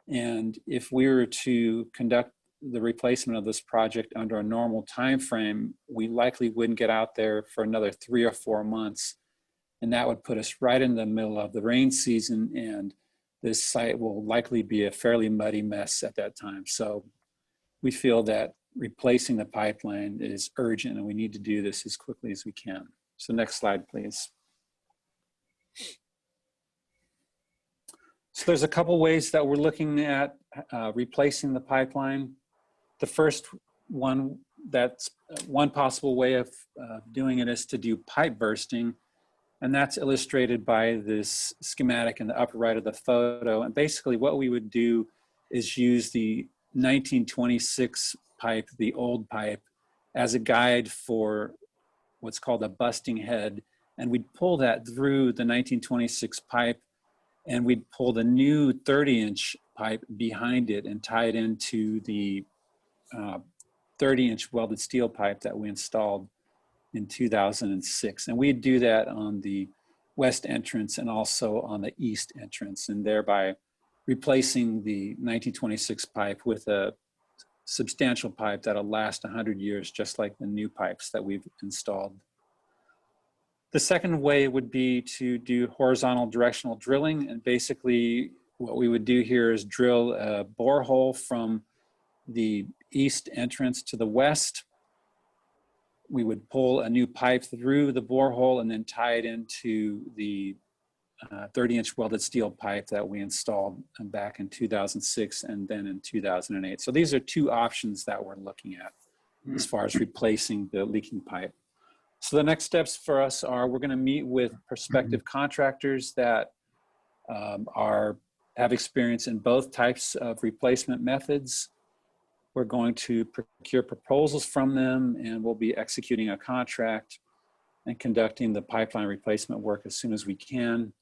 And if we were to conduct the replacement of this project under a normal time frame, we likely wouldn't get out there for another 3 or 4 months. And that would put us right in the middle of the rain season, and this site will likely be a fairly muddy mess at that time. So we feel that replacing the pipeline is urgent and we need to do this as quickly as we can. So next slide, please. So there's a couple ways that we're looking at replacing the pipeline. The first one, that's one possible way of doing it is to do pipe bursting. And that's illustrated by this schematic in the upper right of the photo. And basically what we would do is use the 1926 pipe, the old pipe, as a guide for what's called a busting head. And we'd pull that through the 1926 pipe, and we'd pull the new 30-inch pipe behind it and tie it into the 30-inch welded steel pipe that we installed in 2006. And we'd do that on the west entrance and also on the east entrance, and thereby replacing the 1926 pipe with a substantial pipe that'll last 100 years, just like the new pipes that we've installed. The second way would be to do horizontal directional drilling. And basically what we would do here is drill a borehole from the east entrance to the west. We would pull a new pipe through the borehole and then tie it into the 30-inch welded steel pipe that we installed back in 2006 and then in 2008. So these are two options that we're looking at as far as replacing the leaking pipe. So the next steps for us are we're going to meet with prospective contractors that have experience in both types of replacement methods. We're going to procure proposals from them, and we'll be executing a contract and conducting the pipeline replacement work as soon as we can.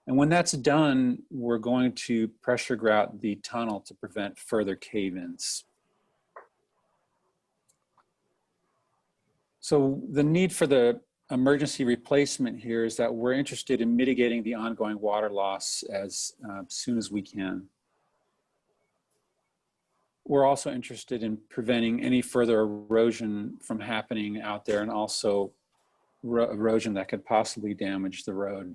And when that's done, we're going to pressure grout the tunnel to prevent further cave-ins. So the need for the emergency replacement here is that we're interested in mitigating the ongoing water loss as soon as we can. We're also interested in preventing any further erosion from happening out there, and also erosion that could possibly damage the road.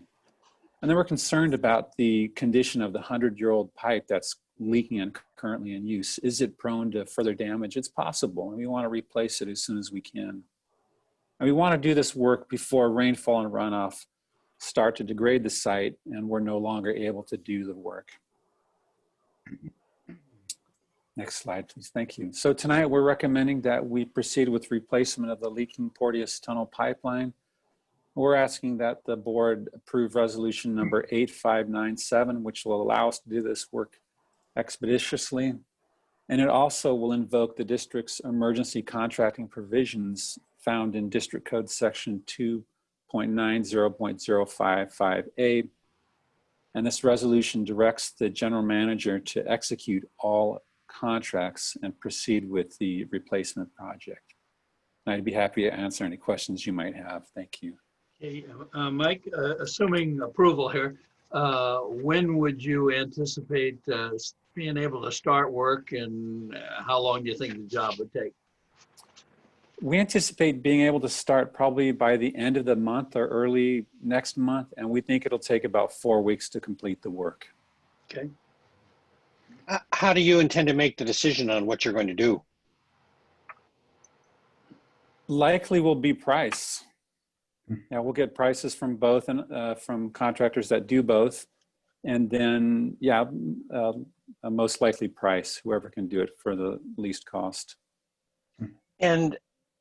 And then we're concerned about the condition of the 100-year-old pipe that's leaking and currently in use. Is it prone to further damage? It's possible, and we want to replace it as soon as we can. And we want to do this work before rainfall and runoff start to degrade the site and we're no longer able to do the work. Next slide, please. Thank you. So tonight we're recommending that we proceed with replacement of the leaking Porteous tunnel pipeline. We're asking that the board approve resolution number 8597, which will allow us to do this work expeditiously. And it also will invoke the district's emergency contracting provisions found in District Code Section 2.90.055A. And this resolution directs the general manager to execute all contracts and proceed with the replacement project. And I'd be happy to answer any questions you might have. Thank you. Okay, Mike, assuming approval here, when would you anticipate being able to start work, and how long do you think the job would take? We anticipate being able to start probably by the end of the month or early next month, and we think it'll take about 4 weeks to complete the work. Okay. How do you intend to make the decision on what you're going to do? Likely will be price. Yeah, we'll get prices from both, and from contractors that do both, and then yeah, a most likely price, whoever can do it for the least cost. And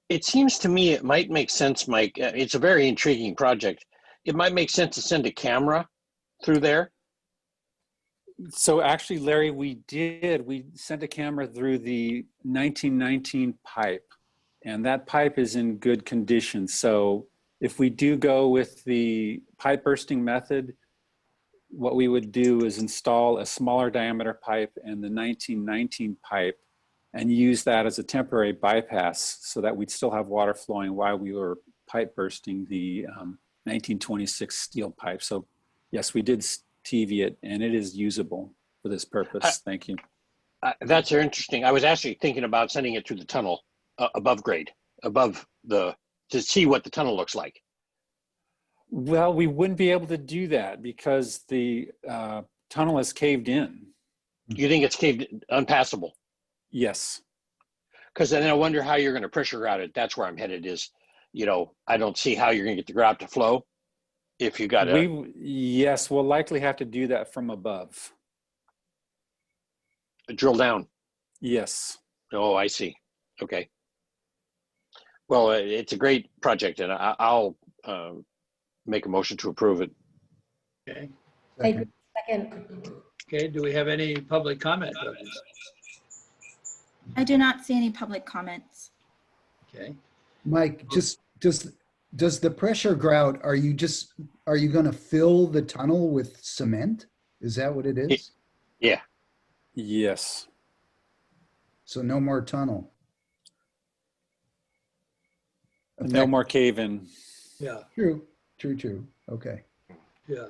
it seems to me it might make sense, Mike. It's a very intriguing project. It might make sense to send a camera through there. So actually, Larry, we sent a camera through the 1919 pipe, and that pipe is in good condition. So if we do go with the pipe bursting method, what we would do is install a smaller diameter pipe and the 1919 pipe and use that as a temporary bypass so that we'd still have water flowing while we were pipe bursting the 1926 steel pipe. So yes, we did TV it, and it is usable for this purpose. Thank you. That's interesting. I was actually thinking about sending it through the tunnel above grade, to see what the tunnel looks like. Well, we wouldn't be able to do that because the tunnel is caved in. You think it's caved, unpassable? Yes. Because then I wonder how you're going to pressure grout it. That's where I'm headed is, you know, I don't see how you're going to get the grout to flow if you got to. Yes, we'll likely have to do that from above. Drill down. Yes. Oh, I see. Okay. Well, it's a great project, and I'll make a motion to approve it. Okay. Second. Okay, do we have any public comment on this? I do not see any public comments. Okay. Mike, does the pressure grout, are you going to fill the tunnel with cement? Is that what it is? Yeah. Yes. So no more tunnel. No more cave-in. Yeah. True. Okay. Yeah.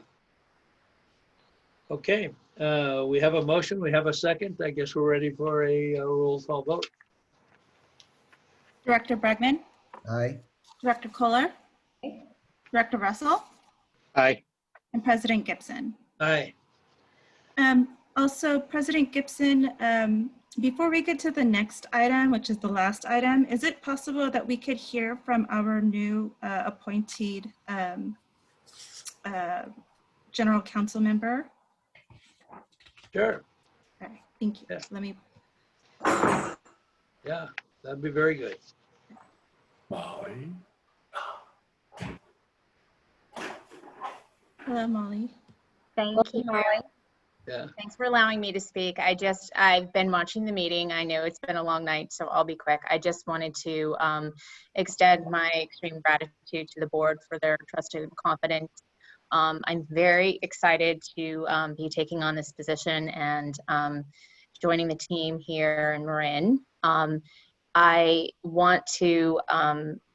Okay, we have a motion, we have a second. I guess we're ready for a roll call vote. Director Bregman, Aye. Director Kohler, Director Russell, Aye. and President Gibson. Aye. Also, President Gibson, before we get to the next item, which is the last item, is it possible that we could hear from our new appointed General Council member? Sure. Okay, thank you. Yeah. Let me. Yeah, that'd be very good. Molly. Hello, Molly. Thank you. Yeah. Thanks for allowing me to speak. I've been watching the meeting. I know it's been a long night, so I'll be quick. I just wanted to extend my extreme gratitude to the board for their trust and confidence I'm very excited to be taking on this position and joining the team here in Marin. I want to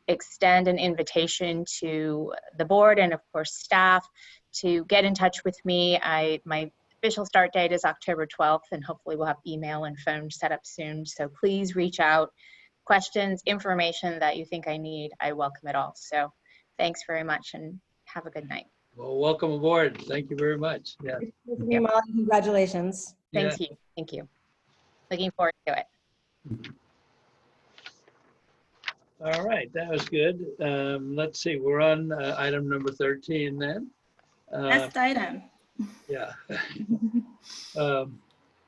extend an invitation to the board and of course staff to get in touch with me. My official start date is October 12th, and hopefully we'll have email and phone set up soon. So please reach out. Questions, information that you think I need, I welcome it all. So thanks very much and have a good night. Well, welcome aboard. Thank you very much. Yeah. Molly, congratulations. Thank you. Thank you. Looking forward to it. All right, that was good. Let's see, we're on item number 13 then. Last item. Yeah.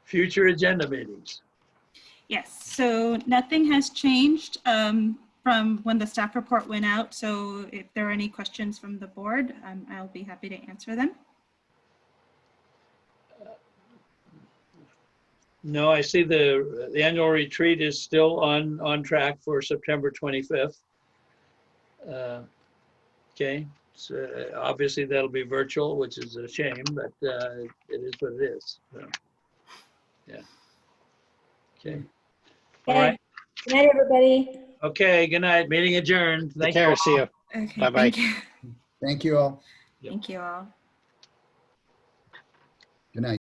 Future agenda meetings. Yes, so nothing has changed from when the staff report went out. So if there are any questions from the board, I'll be happy to answer them. No, I see the annual retreat is still on track for September 25th. Okay, so obviously that'll be virtual, which is a shame, but it is what it is. So, yeah. Okay. All right. Good night, everybody. Okay, good night. Meeting adjourned. Take care. See you. Okay, Bye-bye. thank you. Thank you all. Yep. Thank you all. Good night.